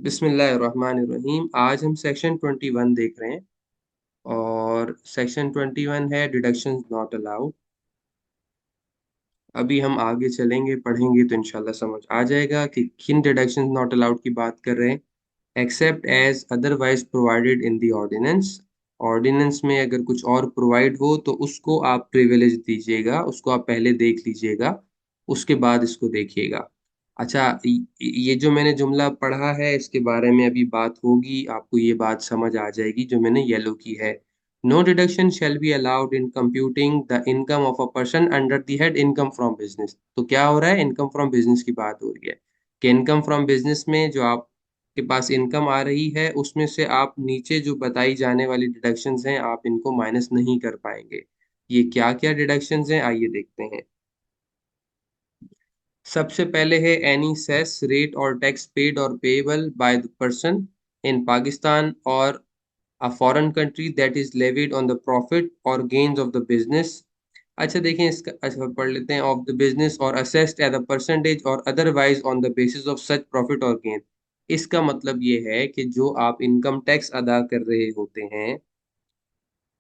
बिस्मिल्लाहिर्रहमानिर्रहीम। आज हम सेक्शन 21 देख रहे हैं और सेक्शन 21 है डिडक्शंस नॉट अलाउड। अभी हम आगे चलेंगे पढ़ेंगे तो इंशाल्लाह समझ आ जाएगा कि किन डिडक्शंस नॉट अलाउड की बात कर रहे हैं। Except as otherwise provided in the ordinance. Ordinance में अगर कुछ और प्रोवाइड हो तो उसको आप प्रिविलेज दीजिएगा, उसको आप पहले देख लीजिएगा, उसके बाद इसको देखिएगा। अच्छा, ये जो मैंने जुमला पढ़ा है इसके बारे में अभी बात होगी, आपको ये बात समझ आ जाएगी जो मैंने येलो की है। No deduction shall be allowed in computing the income of a person under the head income from business. तो क्या हो रहा है, इनकम फ्रॉम बिजनेस की बात हो रही है कि इनकम फ्रॉम बिजनेस में जो आपके पास इनकम आ रही है उसमें से आप नीचे जो बताई जाने वाली डिडक्शंस हैं आप इनको माइनस नहीं कर पाएंगे। ये क्या क्या डिडक्शंस हैं आइए देखते हैं। सबसे पहले है एनी सेस रेट और टैक्स पेड और payable by the person in Pakistan और a foreign country that is levied on the profit और गेन्स ऑफ द बिजनेस। अच्छा देखें इसका, अच्छा पढ़ लेते हैं, ऑफ द बिजनेस और असेस्ड एट अ परसेंटेज और otherwise on the basis of such profit और गेन। इसका मतलब ये है कि जो आप इनकम टैक्स अदा कर रहे होते हैं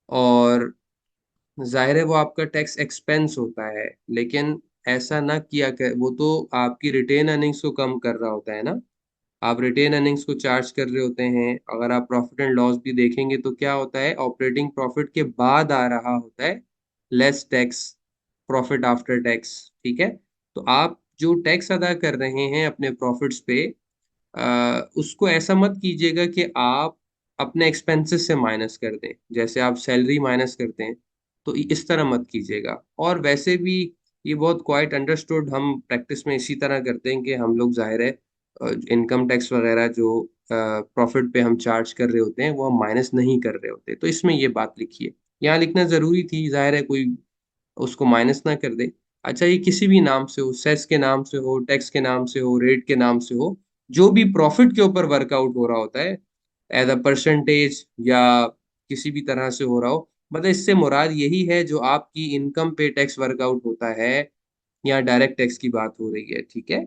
और जाहिर है वो आपका टैक्स एक्सपेंस होता है, लेकिन ऐसा ना किया कर, वो तो आपकी रिटेन अर्निंग्स को कम कर रहा होता है ना। आप रिटेन अर्निंग्स को चार्ज कर रहे होते हैं। अगर आप प्रॉफिट एंड लॉस भी देखेंगे तो क्या होता है, ऑपरेटिंग प्रॉफिट के बाद आ रहा होता है less tax, profit after tax. ठीक है, तो आप जो टैक्स अदा कर रहे हैं अपने प्रॉफिट्स पे, उसको ऐसा मत कीजिएगा कि आप अपने एक्सपेंसेस से माइनस कर दें, जैसे आप सैलरी माइनस करते हैं, तो इस तरह मत कीजिएगा। और वैसे भी ये बहुत क्वाइट अंडरस्टूड, हम प्रैक्टिस में इसी तरह करते हैं कि हम लोग जाहिर है इनकम टैक्स वगैरह जो प्रॉफिट पे हम चार्ज कर रहे होते हैं वो हम माइनस नहीं कर रहे होते, तो इसमें ये बात लिखी है। यहाँ लिखना ज़रूरी थी, जाहिर है कोई उसको माइनस ना कर दे। अच्छा, ये किसी भी नाम से हो, सेस के नाम से हो, टैक्स के नाम से हो, रेट के नाम से हो, जो भी प्रॉफिट के ऊपर वर्कआउट हो रहा होता है एज अ परसेंटेज या किसी भी तरह से हो रहा हो, मतलब इससे मुराद यही है जो आपकी इनकम पे टैक्स वर्कआउट होता है, या डायरेक्ट टैक्स की बात हो रही है। ठीक है,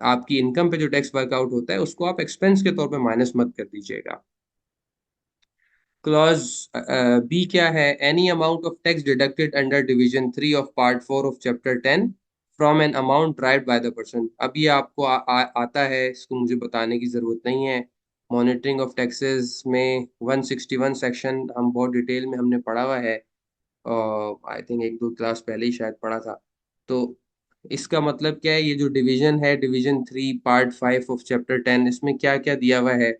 आपकी इनकम पे जो टैक्स वर्कआउट होता है उसको आप एक्सपेंस के तौर पे माइनस मत कर दीजिएगा। क्लॉज बी क्या है, any amount of tax deducted under division 3 of part 4 of chapter 10 from an amount derived bye the person. अब ये आपको आता है, इसको मुझे बताने की ज़रूरत नहीं है। मॉनिटरिंग ऑफ टैक्सेस में 161 सेक्शन हम बहुत डिटेल में हमने पढ़ा हुआ है, आई थिंक एक दो क्लास पहले ही शायद पढ़ा था। तो इसका मतलब क्या है, ये जो डिवीजन है डिवीजन 3 पार्ट 5 ऑफ चैप्टर 10, इसमें क्या क्या दिया हुआ है,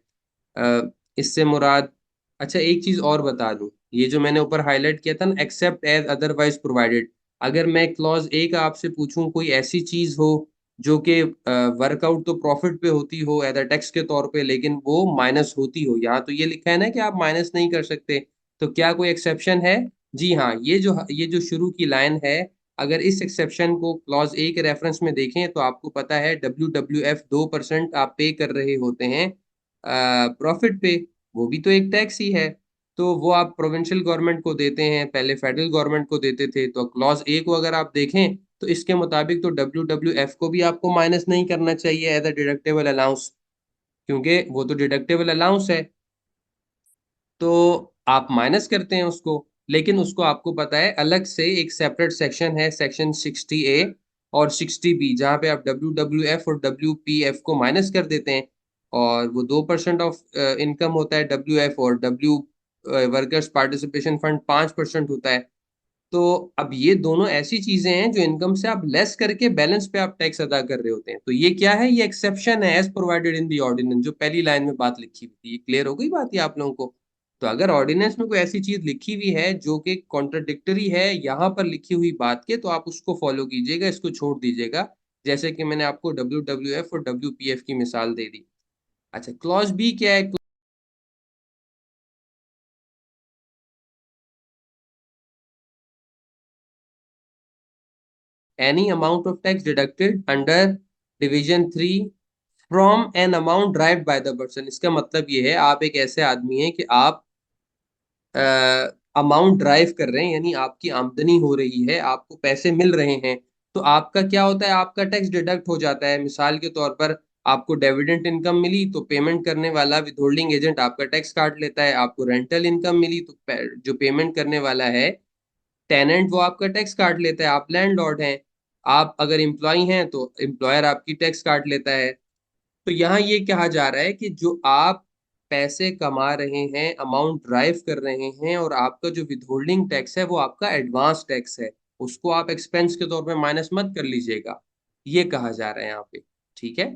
इससे मुराद, अच्छा एक चीज और बता दूं, ये जो मैंने ऊपर हाईलाइट किया था ना, एक्सेप्ट एज अदरवाइज प्रोवाइडेड, अगर मैं क्लॉज ए का आपसे पूछूं कोई ऐसी चीज हो जो कि वर्कआउट तो प्रॉफिट पे होती हो एज अ टैक्स के तौर पे, लेकिन वो माइनस होती हो, यहाँ तो ये लिखा है ना कि आप माइनस नहीं कर सकते, तो क्या कोई एक्सेप्शन है? जी हाँ, ये जो शुरू की लाइन है, अगर इस एक्सेप्शन को क्लॉज ए के रेफरेंस में देखें तो आपको पता है WWF 2% आप पे कर रहे होते हैं प्रॉफिट पे, वो भी तो एक टैक्स ही है। तो वो आप प्रोविंशियल गवर्नमेंट को देते हैं, पहले फेडरल गवर्नमेंट को देते थे, तो क्लॉज ए को अगर आप देखें तो इसके मुताबिक तो WWF को भी आपको माइनस नहीं करना चाहिए एज अ डिडक्टेबल अलाउंस, क्योंकि वो तो डिडक्टेबल अलाउंस है। तो आप माइनस करते हैं उसको, लेकिन उसको आपको पता है अलग से एक सेपरेट सेक्शन है, सेक्शन 60A और 60B, जहाँ पे आप WWF और WPF को माइनस कर देते हैं, और वो 2% ऑफ इनकम होता है WF, और W वर्कर्स पार्टिसिपेशन फंड 5% होता है। तो अब ये दोनों ऐसी चीजें हैं जो इनकम से आप लेस करके बैलेंस पे आप टैक्स अदा कर रहे होते हैं, तो ये क्या है, ये एक्सेप्शन है as provided in the ordinance, जो पहली लाइन में बात लिखी हुई थी। ये क्लियर हो गई बात ये आप लोगों को? तो अगर ऑर्डिनेंस में कोई ऐसी चीज लिखी हुई है जो कि कॉन्ट्रडिक्टरी है यहाँ पर लिखी हुई बात के, तो आप उसको फॉलो कीजिएगा, इसको छोड़ दीजिएगा, जैसे कि मैंने आपको WWF और WPF की मिसाल दे दी। अच्छा, क्लॉज बी क्या है? Any amount of tax deducted under division 3 from an amount derived bye the person. इसका मतलब ये है, आप एक ऐसे आदमी हैं कि आप अमाउंट ड्राइव कर रहे हैं, यानी आपकी आमदनी हो रही है, आपको पैसे मिल रहे हैं, तो आपका क्या होता है, आपका टैक्स डिडक्ट हो जाता है। मिसाल के तौर पर आपको डिविडेंड इनकम मिली तो पेमेंट करने वाला विथहोल्डिंग एजेंट आपका टैक्स काट लेता है। आपको रेंटल इनकम मिली तो जो पेमेंट करने वाला है टेनेंट वो आपका टैक्स काट लेता है, आप लैंडलॉर्ड हैं। आप अगर एम्प्लॉय हैं तो एम्प्लॉयर आपकी टैक्स काट लेता है। तो यहाँ ये कहा जा रहा है कि जो आप पैसे कमा रहे हैं, अमाउंट ड्राइव कर रहे हैं, और आपका जो विथहोल्डिंग टैक्स है वो आपका एडवांस टैक्स है, उसको आप एक्सपेंस के तौर पे माइनस मत कर लीजिएगा, ये कहा जा रहा है यहाँ पे। ठीक है,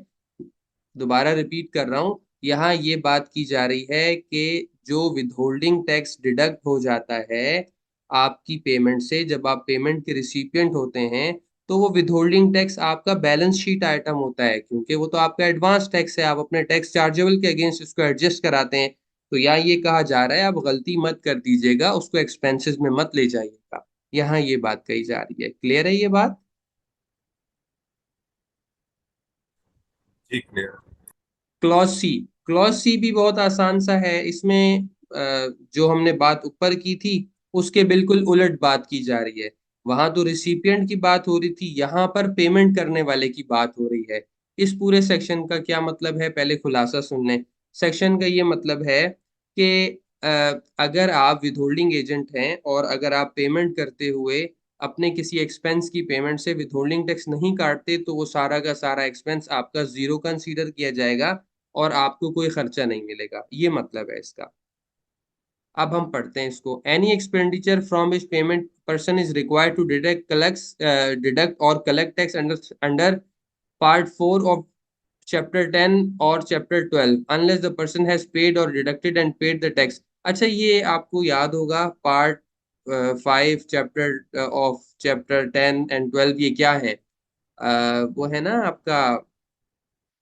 दोबारा रिपीट कर रहा हूं, यहाँ ये बात की जा रही है कि जो विथहोल्डिंग टैक्स डिडक्ट हो जाता है आपकी पेमेंट से, जब आप पेमेंट के रिसिपिएंट होते हैं, तो वो विथहोल्डिंग टैक्स आपका बैलेंस शीट आइटम होता है, क्योंकि वो तो आपका एडवांस टैक्स है, आप अपने टैक्स चार्जेबल के अगेंस्ट इसको एडजस्ट कराते हैं। तो यहाँ ये कहा जा रहा है आप गलती मत कर दीजिएगा, उसको एक्सपेंसेस में मत ले जाइएगा, यहाँ ये बात कही जा रही है। क्लियर है ये बात? ठीक है। क्लॉज सी, क्लॉज सी भी बहुत आसान सा है। इसमें जो हमने बात ऊपर की थी उसके बिल्कुल उलट बात की जा रही है। वहां तो रिसिपिएंट की बात हो रही थी, यहाँ पर पेमेंट करने वाले की बात हो रही है। इस पूरे सेक्शन का क्या मतलब है, पहले खुलासा सुन लें। सेक्शन का ये मतलब है कि अगर आप विथहोल्डिंग एजेंट हैं और अगर आप पेमेंट करते हुए अपने किसी एक्सपेंस की पेमेंट से विथहोल्डिंग टैक्स नहीं काटते, तो वो सारा का सारा एक्सपेंस आपका जीरो कंसीडर किया जाएगा और आपको कोई खर्चा नहीं मिलेगा, ये मतलब है इसका। अब हम पढ़ते हैं इसको। Any expenditure from which payment person is required to deduct और collect tax under under part 4 of chapter 10 और chapter 12 unless the person has paid और deducted and paid the tax. अच्छा, ये आपको याद होगा part 5 chapter of chapter 10 and 12 ये क्या है? वो है ना आपका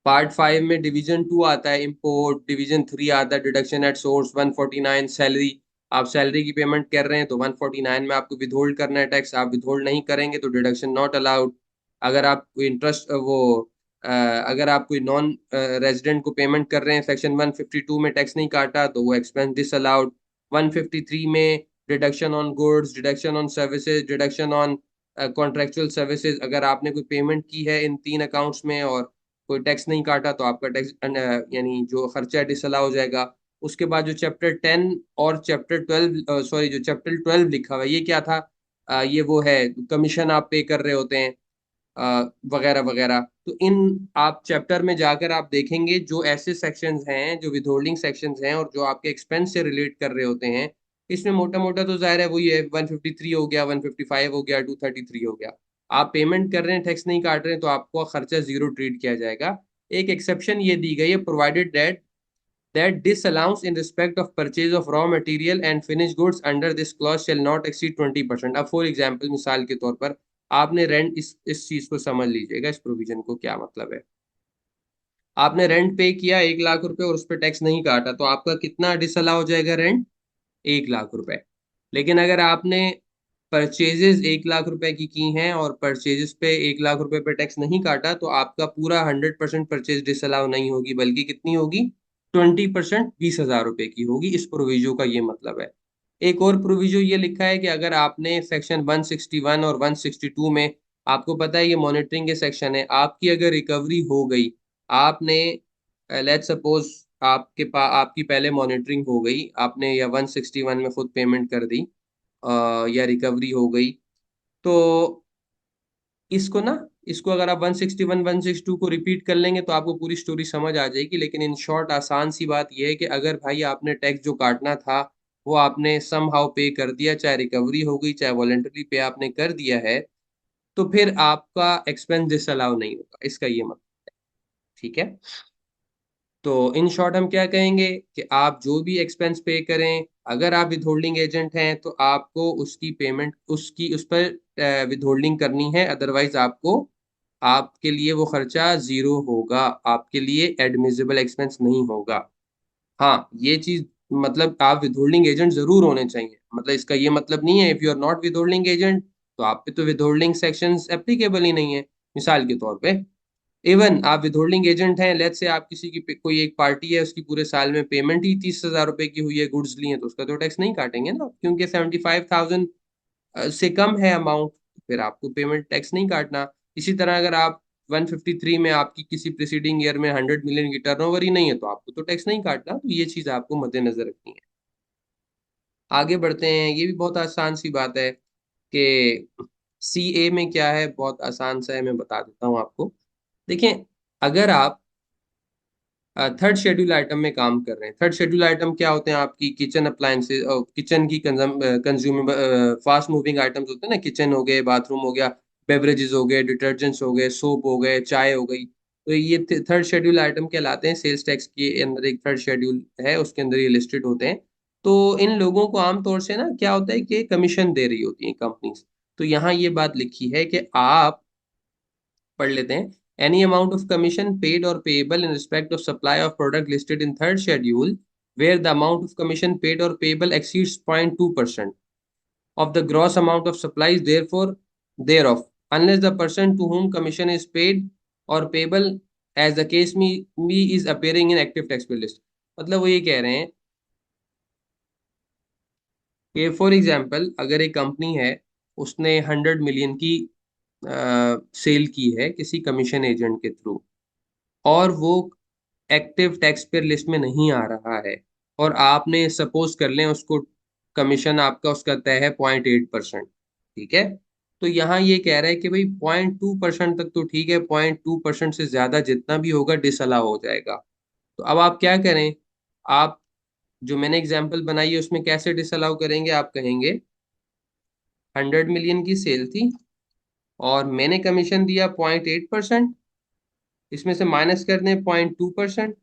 पार्ट 5 में डिवीजन 2 आता है इम्पोर्ट, डिवीजन 3 आता है डिडक्शन एट सोर्स, 149 सैलरी। आप सैलरी की पेमेंट कर रहे हैं तो 149 में आपको विथहोल्ड करना है टैक्स, आप विथहोल्ड नहीं करेंगे तो डिडक्शन नॉट अलाउड। अगर आप कोई इंटरेस्ट वो अगर आप कोई नॉन रेजिडेंट को पेमेंट कर रहे हैं, सेक्शन 152 में टैक्स नहीं काटा तो वो एक्सपेंस डिस अलाउड। 153 में deduction on goods, deduction on services, deduction on contractual services, अगर आपने कोई पेमेंट की है इन तीन अकाउंट्स में और कोई टैक्स नहीं काटा तो आपका टैक्स यानी जो खर्चा डिसअलाउ हो जाएगा। उसके बाद जो चैप्टर 10 और चैप्टर 12, सॉरी जो चैप्टर 12 लिखा हुआ है ये क्या था? ये वो है कमीशन आप पे कर रहे होते हैं वगैरह वगैरह। तो इन आप चैप्टर में जाकर आप देखेंगे जो ऐसे सेक्शंस हैं जो विथहोल्डिंग सेक्शंस हैं और जो आपके एक्सपेंस से रिलेट कर रहे होते हैं, इसमें मोटा मोटा तो जाहिर है वही है, 153 हो गया, 155 हो गया, 233 हो गया। आप पेमेंट कर रहे हैं, टैक्स नहीं काट रहे हैं, तो आपको खर्चा जीरो ट्रीट किया जाएगा। एक एक्सेप्शन ये दी गई है, provided that disallowance in respect of purchase of raw material and finished goods under this clause shall not exceed 20%। अब फॉर एग्जाम्पल, मिसाल के तौर पर आपने रेंट, इस चीज को समझ लीजिएगा, इस प्रोविजन को क्या मतलब है। आपने रेंट पे किया 1 लाख रुपए और उस पर टैक्स नहीं काटा, तो आपका कितना डिसअलाउ हो जाएगा रेंट? 1 लाख रुपए। लेकिन अगर आपने परचेजेस 1 लाख रुपए की हैं और परचेजेस पे 1 लाख रुपए पे टैक्स नहीं काटा, तो आपका पूरा 100% परचेज डिसअलाउ नहीं होगी, बल्कि कितनी होगी? 20%, 20,000 रुपए की होगी। इस प्रोविजो का ये मतलब है। एक और प्रोविजो ये लिखा है कि अगर आपने सेक्शन 161 और 162 में, आपको पता है ये मॉनिटरिंग के सेक्शन है, आपकी अगर रिकवरी हो गई, आपने लेट सपोज आपकी पहले मॉनिटरिंग हो गई, आपने या 161 में खुद पेमेंट कर दी या रिकवरी हो गई, तो इसको ना, इसको अगर आप 161 162 को रिपीट कर लेंगे तो आपको पूरी स्टोरी समझ आ जाएगी। लेकिन इन शॉर्ट आसान सी बात यह है कि अगर भाई आपने टैक्स जो काटना था वो आपने सम हाउ पे कर दिया, चाहे रिकवरी हो गई चाहे वॉलेंटरी पे आपने कर दिया है, तो फिर आपका एक्सपेंस डिसअलाउ नहीं होगा, इसका ये मतलब। ठीक है, तो इन शॉर्ट हम क्या कहेंगे कि आप जो भी एक्सपेंस पे करें, अगर आप विथहोल्डिंग एजेंट हैं तो आपको उसकी पेमेंट उसकी उस पर विथहोल्डिंग करनी है, अदरवाइज आपको, आपके लिए वो खर्चा जीरो होगा, आपके लिए एडमिसिबल एक्सपेंस नहीं होगा। हाँ, ये चीज मतलब आप विथहोल्डिंग एजेंट जरूर होने चाहिए, मतलब इसका ये मतलब नहीं है if you are not withholding agent तो आप पे तो विथहोल्डिंग सेक्शंस एप्लीकेबल ही नहीं है। मिसाल के तौर पे, इवन आप विथहोल्डिंग एजेंट हैं, लेट्स से आप किसी की कोई एक पार्टी है, उसकी पूरे साल में पेमेंट ही 30,000 रुपए की हुई है, गुड्स लिए हैं, तो उसका तो टैक्स नहीं काटेंगे ना, क्योंकि 75,000 से कम है अमाउंट, फिर आपको पेमेंट टैक्स नहीं काटना। इसी तरह अगर आप 153 में आपकी किसी प्रीसीडिंग ईयर में 100 मिलियन की टर्नओवर ही नहीं है तो आपको तो टैक्स नहीं काटना। तो ये चीज आपको मद्देनजर रखनी है। आगे बढ़ते हैं। ये भी बहुत आसान सी बात है कि CA में क्या है, बहुत आसान सा है, मैं बता देता हूँ आपको। देखें, अगर आप थर्ड शेड्यूल आइटम में काम कर रहे हैं, थर्ड शेड्यूल आइटम क्या होते हैं, आपकी किचन अप्लायंसेस, किचन की कंज्यूमेबल फास्ट मूविंग आइटम्स होते हैं ना, किचन हो गए, बाथरूम हो गया, बेवरेजेस हो गए, डिटर्जेंट्स हो गए, सोप हो गए, चाय हो गई। तो ये थर्ड शेड्यूल आइटम कहलाते हैं। सेल्स टैक्स के अंदर एक थर्ड शेड्यूल है, उसके अंदर ये लिस्टेड होते हैं। तो इन लोगों को आमतौर से ना क्या होता है कि कमीशन दे रही होती है कंपनीज। तो यहाँ ये बात लिखी है कि आप पढ़ लेते हैं। Any amount of commission paid और payable in respect of supply of product listed in third schedule where the amount of commission paid और payable exceeds 0.2% of the gross amount of supplies therefore thereof unless the person to whom commission is paid or payable as the case may is appearing in active tax bill list। मतलब वो ये कह रहे हैं कि for example अगर एक company है, उसने 100 मिलियन की सेल की है किसी कमीशन एजेंट के थ्रू, और वो एक्टिव टैक्स पेयर लिस्ट में नहीं आ रहा है, और आपने सपोज कर लें उसको, कमीशन आपका उसका तय है 0.8%। ठीक है। तो यहाँ ये कह रहा है कि भाई 0.2% तक तो ठीक है, 0.2% से ज्यादा जितना भी होगा डिसअलाउ हो जाएगा। तो अब आप क्या करें, आप जो मैंने एग्जाम्पल बनाई है उसमें कैसे डिसअलाउ करेंगे, आप कहेंगे 100 मिलियन की सेल थी और मैंने कमीशन दिया 0.8%, इसमें से माइनस कर दें 0.2%।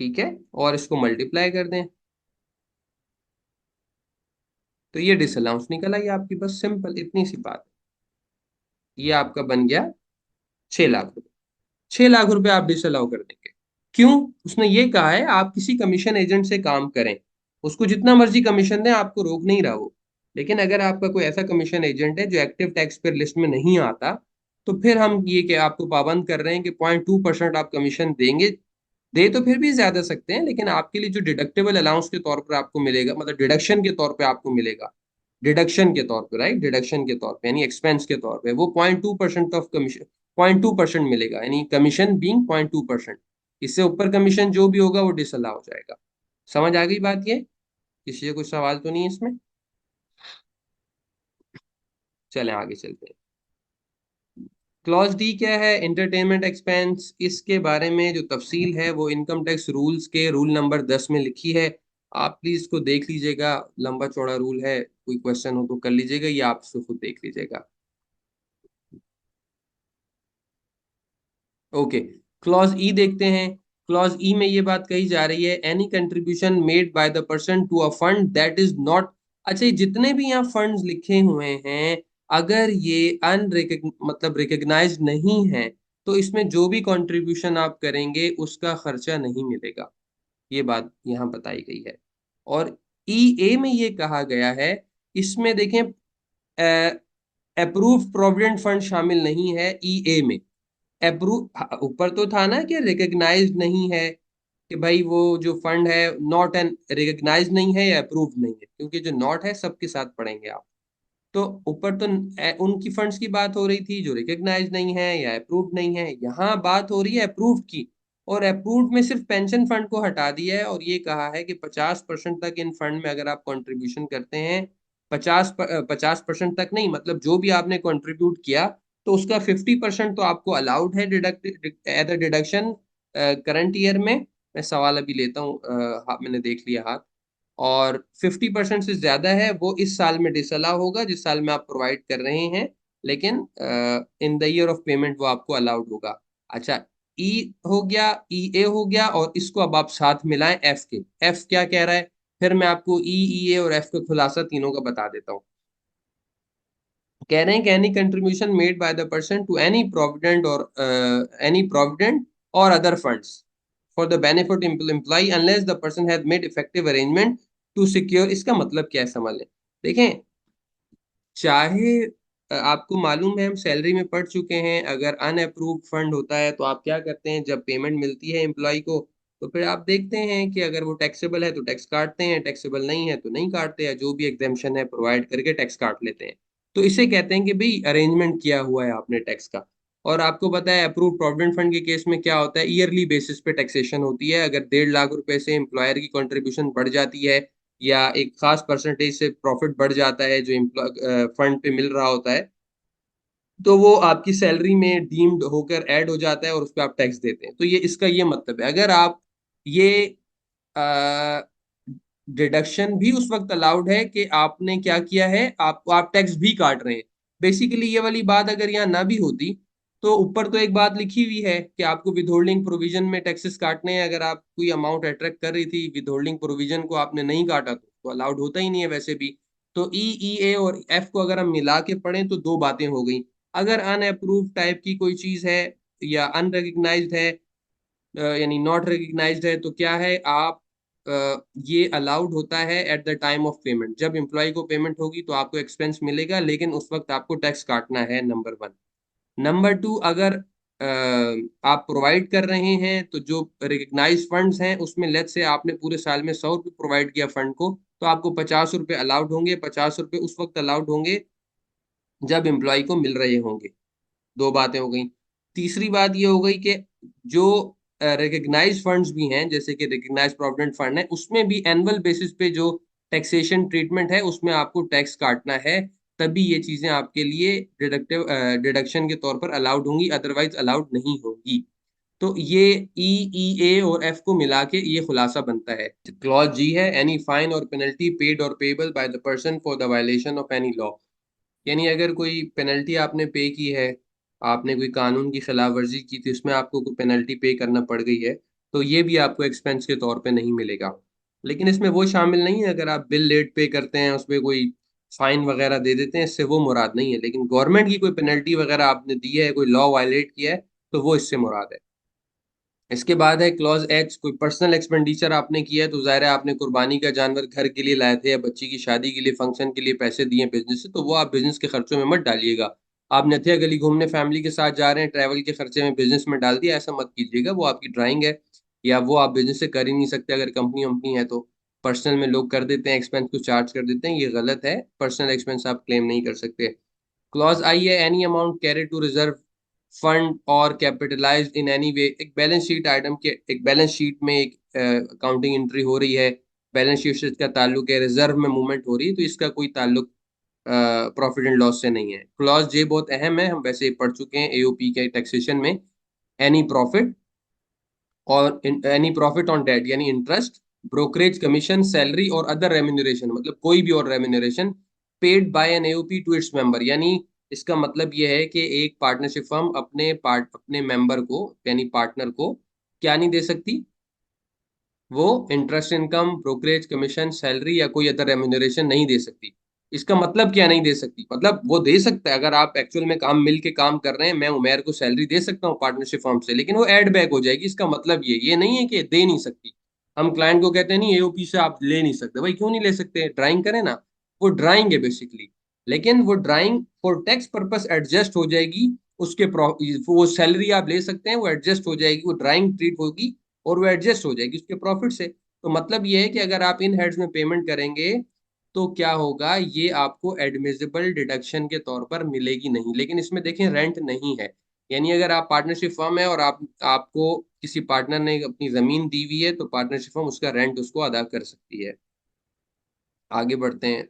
ठीक है। और इसको मल्टीप्लाई कर दें, तो ये डिसअलाउंस निकल आई आपकी। बस सिंपल इतनी सी बात है। ये आपका बन गया 6 लाख रुपए। 6 लाख रुपए आप डिसअलाउ कर देंगे। क्यों? उसने ये कहा है आप किसी कमीशन एजेंट से काम करें, उसको जितना मर्जी कमीशन दें, आपको रोक नहीं रहा वो। लेकिन अगर आपका कोई ऐसा कमीशन एजेंट है जो एक्टिव टैक्स पेयर लिस्ट में नहीं आता, तो फिर हम ये कि आपको पाबंद कर रहे हैं कि 0.2% आप कमीशन देंगे। दे तो फिर भी ज्यादा सकते हैं, लेकिन आपके लिए जो डिडक्टेबल अलाउंस के तौर पर आपको मिलेगा, मतलब डिडक्शन के तौर पे आपको मिलेगा, डिडक्शन के तौर पे, राइट, डिडक्शन के तौर पे यानी एक्सपेंस के तौर पे, वो 0.2% ऑफ कमीशन, 0.2% मिलेगा, यानी कमीशन बीइंग 0.2%। इससे ऊपर कमीशन जो भी होगा वो डिसअलाउ हो जाएगा। समझ आ गई बात? ये किसी से कुछ सवाल तो नहीं है इसमें? चलें आगे चलते हैं। क्लॉज डी क्या है? Entertainment expense. इसके बारे में जो तफसील है वो इनकम टैक्स रूल्स के रूल नंबर 10 में लिखी है। आप प्लीज इसको देख लीजिएगा, लंबा चौड़ा रूल है, कोई क्वेश्चन हो तो कर लीजिएगा, या आप इसको खुद देख लीजिएगा। ओके, क्लॉज ई देखते हैं। क्लॉज ई में ये बात कही जा रही है, any contribution made by the person to a fund that is not. अच्छा, ये जितने भी यहाँ फंड्स लिखे हुए हैं, अगर ये मतलब रिकग्नाइज नहीं है, तो इसमें जो भी कंट्रीब्यूशन आप करेंगे उसका खर्चा नहीं मिलेगा। ये बात यहाँ बताई गई है। और ई ए में ये कहा गया है, इसमें देखें, अप्रूव प्रोविडेंट फंड शामिल नहीं है ई ए में। अप्रूव ऊपर तो था ना कि रिकग्नाइज्ड नहीं है, कि भाई वो जो फंड है नॉट एंड रिकग्नाइज नहीं है या अप्रूव नहीं है, क्योंकि जो नॉट है सबके साथ पढ़ेंगे आप। तो ऊपर तो उनकी फंड्स की बात हो रही थी जो रिकग्नाइज नहीं है या अप्रूव्ड नहीं है, यहाँ बात हो रही है अप्रूव्ड की। और अप्रूव्ड में सिर्फ पेंशन फंड को हटा दिया है, और ये कहा है कि 50% तक इन फंड में अगर आप कंट्रीब्यूशन करते हैं, 50% तक नहीं, मतलब जो भी आपने कंट्रीब्यूट किया, तो उसका 50% तो आपको अलाउड है deduct as a deduction current year में। मैं सवाल अभी लेता हूँ, मैंने देख लिया हाथ। और 50% से ज्यादा है वो इस साल में डिसअलाउ होगा जिस साल में आप प्रोवाइड कर रहे हैं, लेकिन in the year of payment वो आपको अलाउड होगा। अच्छा, ई हो गया, ई ए हो गया, और इसको अब आप साथ मिलाएं एफ के। एफ क्या कह रहा है? फिर मैं आपको ई ए और एफ का खुलासा तीनों का बता देता हूँ। कह रहे हैं कि any contribution made by the person to any provident और other funds for the benefit employ unless the person has made effective arrangement to secure. इसका मतलब क्या है समझ लें। देखें, चाहे आपको मालूम है, हम सैलरी में पढ़ चुके हैं, अगर अनअप्रूव्ड फंड होता है तो आप क्या करते हैं, जब पेमेंट मिलती है एम्प्लॉय को, तो फिर आप देखते हैं कि अगर वो टैक्सेबल है तो टैक्स काटते हैं, टैक्सेबल नहीं है तो नहीं काटते, या जो भी एग्जेम्पशन है प्रोवाइड करके टैक्स काट लेते हैं। तो इसे कहते हैं कि भाई अरेंजमेंट किया हुआ है आपने टैक्स का। और आपको पता है अप्रूव प्रोविडेंट फंड के केस में क्या होता है, ईयरली बेसिस पे टैक्सेशन होती है। अगर 1.5 लाख रुपए से एम्प्लॉयर की कंट्रीब्यूशन बढ़ जाती है या एक खास परसेंटेज से प्रॉफिट बढ़ जाता है जो फंड पे मिल रहा होता है, तो वो आपकी सैलरी में डीम्ड होकर ऐड हो जाता है और उस पर आप टैक्स देते हैं। तो ये इसका ये मतलब है। अगर आप ये डिडक्शन भी उस वक्त अलाउड है कि आपने क्या किया है, आप टैक्स भी काट रहे हैं। बेसिकली ये वाली बात अगर यहाँ ना भी होती तो ऊपर तो एक बात लिखी हुई है कि आपको विदहोल्डिंग प्रोविजन में टैक्सेस काटने हैं। अगर आप कोई अमाउंट अट्रैक्ट कर रही थी, विदहोल्डिंग प्रोविजन को आपने नहीं काटा तो अलाउड होता ही नहीं है वैसे भी। तो ई ए और एफ को अगर हम मिला के पढ़ें तो दो बातें हो गई। अगर अनअप्रूव टाइप की कोई चीज है या अनरिकग्नाइज्ड है, यानी नॉट रिकग्नाइज्ड है, तो क्या है आप ये अलाउड होता है at the time of payment. जब एम्प्लॉय को पेमेंट होगी तो आपको एक्सपेंस मिलेगा, लेकिन उस वक्त आपको टैक्स काटना है, नंबर वन। नंबर टू, अगर आप प्रोवाइड कर रहे हैं तो जो रिकग्नाइज फंड्स हैं उसमें लेट से आपने पूरे साल में 100 रुपये प्रोवाइड किया फंड को, तो आपको 50 रुपये अलाउड होंगे। 50 रुपये उस वक्त अलाउड होंगे जब एम्प्लॉय को मिल रहे होंगे। दो बातें हो गई। तीसरी बात ये हो गई कि जो रिकग्नाइज फंड्स भी हैं, जैसे कि रिकग्नाइज प्रोविडेंट फंड है, उसमें भी एनुअल बेसिस पे जो टैक्सेशन ट्रीटमेंट है उसमें आपको टैक्स काटना है। तभी ये चीजें आपके लिए डिडक्शन के तौर पर अलाउड होंगी, अदरवाइज अलाउड नहीं होंगी। तो ये ई ए और एफ को मिला के ये खुलासा बनता है। क्लॉज जी है, एनी फाइन और पेनल्टी पेड और payable by the person for the violation of any law. यानी अगर कोई पेनल्टी आपने पे की है, आपने कोई कानून की खिलाफ वर्जी की थी, उसमें आपको कोई पेनल्टी पे करना पड़ गई है, तो ये भी आपको एक्सपेंस के तौर पे नहीं मिलेगा। लेकिन इसमें वो शामिल नहीं है अगर आप बिल लेट पे करते हैं, उसमें कोई फाइन वगैरह दे देते हैं, इससे वो मुराद नहीं है। लेकिन गवर्नमेंट की कोई पेनल्टी वगैरह आपने दी है, कोई लॉ वायलेट किया है, तो वो इससे मुराद है। इसके बाद है क्लॉज एच, कोई पर्सनल एक्सपेंडिचर आपने किया है, तो जाहिर है आपने कुर्बानी का जानवर घर के लिए लाए थे या बच्ची की शादी के लिए, फंक्शन के लिए पैसे दिए बिजनेस से, तो वो आप बिजनेस के खर्चों में मत डालिएगा। आप नथिया गली घूमने फैमिली के साथ जा रहे हैं, ट्रैवल के खर्चे में बिजनेस में डाल दिया, ऐसा मत कीजिएगा। वो आपकी ड्राइंग है या वो आप बिजनेस से कर ही नहीं सकते अगर कंपनी वंपनी है तो। पर्सनल में लोग कर देते हैं, एक्सपेंस को चार्ज कर देते हैं, ये गलत है। पर्सनल एक्सपेंस आप क्लेम नहीं कर सकते। क्लॉज आई है, any amount carry to reserve fund और कैपिटलाइज इन एनी वे। एक बैलेंस शीट आइटम के, एक बैलेंस शीट में एक अकाउंटिंग एंट्री हो रही है, बैलेंस शीट से इसका ताल्लुक है, रिजर्व में मूवमेंट हो रही है, तो इसका कोई ताल्लुक प्रॉफिट एंड लॉस से नहीं है। क्लॉज जे बहुत अहम है, हम वैसे ही पढ़ चुके हैं एओपी के टैक्सेशन में। एनी प्रॉफिट और एनी प्रॉफिट ऑन डेट यानी इंटरेस्ट, ब्रोकरेज कमीशन, सैलरी और अदर रेम्यूनरेशन, मतलब कोई भी और remuneration paid by an AOP to its member. यानी इसका मतलब यह है कि एक पार्टनरशिप फर्म अपने मेंबर को यानी पार्टनर को क्या नहीं दे सकती, वो interest income, brokerage commission, salary या कोई अदर रेम्यूनरेशन नहीं दे सकती। इसका मतलब क्या नहीं दे सकती, मतलब वो दे सकता है। अगर आप एक्चुअल में काम मिल के काम कर रहे हैं, मैं उमेर को सैलरी दे सकता हूँ पार्टनरशिप फर्म से, लेकिन वो एड बैक हो जाएगी। इसका मतलब ये नहीं है कि दे नहीं सकती। हम क्लाइंट को कहते हैं नहीं एओपी से आप ले नहीं सकते, भाई क्यों नहीं ले सकते, ड्राइंग करें ना। वो ड्राइंग है बेसिकली, लेकिन वो drawing for tax purpose adjust हो जाएगी। वो सैलरी आप ले सकते हैं, वो एडजस्ट हो जाएगी, वो ड्राइंग ट्रीट होगी और वो एडजस्ट हो जाएगी उसके प्रॉफिट से। तो मतलब ये है कि अगर आप इन हेड्स में पेमेंट करेंगे तो क्या होगा, ये आपको एडमिसिबल डिडक्शन के तौर पर मिलेगी नहीं। लेकिन इसमें देखें रेंट नहीं है, यानी अगर आप पार्टनरशिप फर्म है और आपको किसी पार्टनर ने अपनी जमीन दी हुई है, तो पार्टनरशिप फर्म उसका रेंट उसको अदा कर सकती है। आगे बढ़ते हैं।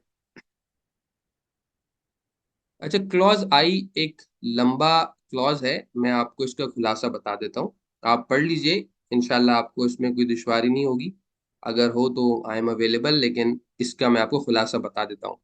अच्छा, क्लॉज आई एक लंबा क्लॉज है, मैं आपको इसका खुलासा बता देता हूँ, आप पढ़ लीजिए। इंशाल्लाह आपको इसमें कोई दुश्वारी नहीं होगी। अगर हो तो आई एम अवेलेबल, लेकिन इसका मैं आपको खुलासा बता देता हूँ।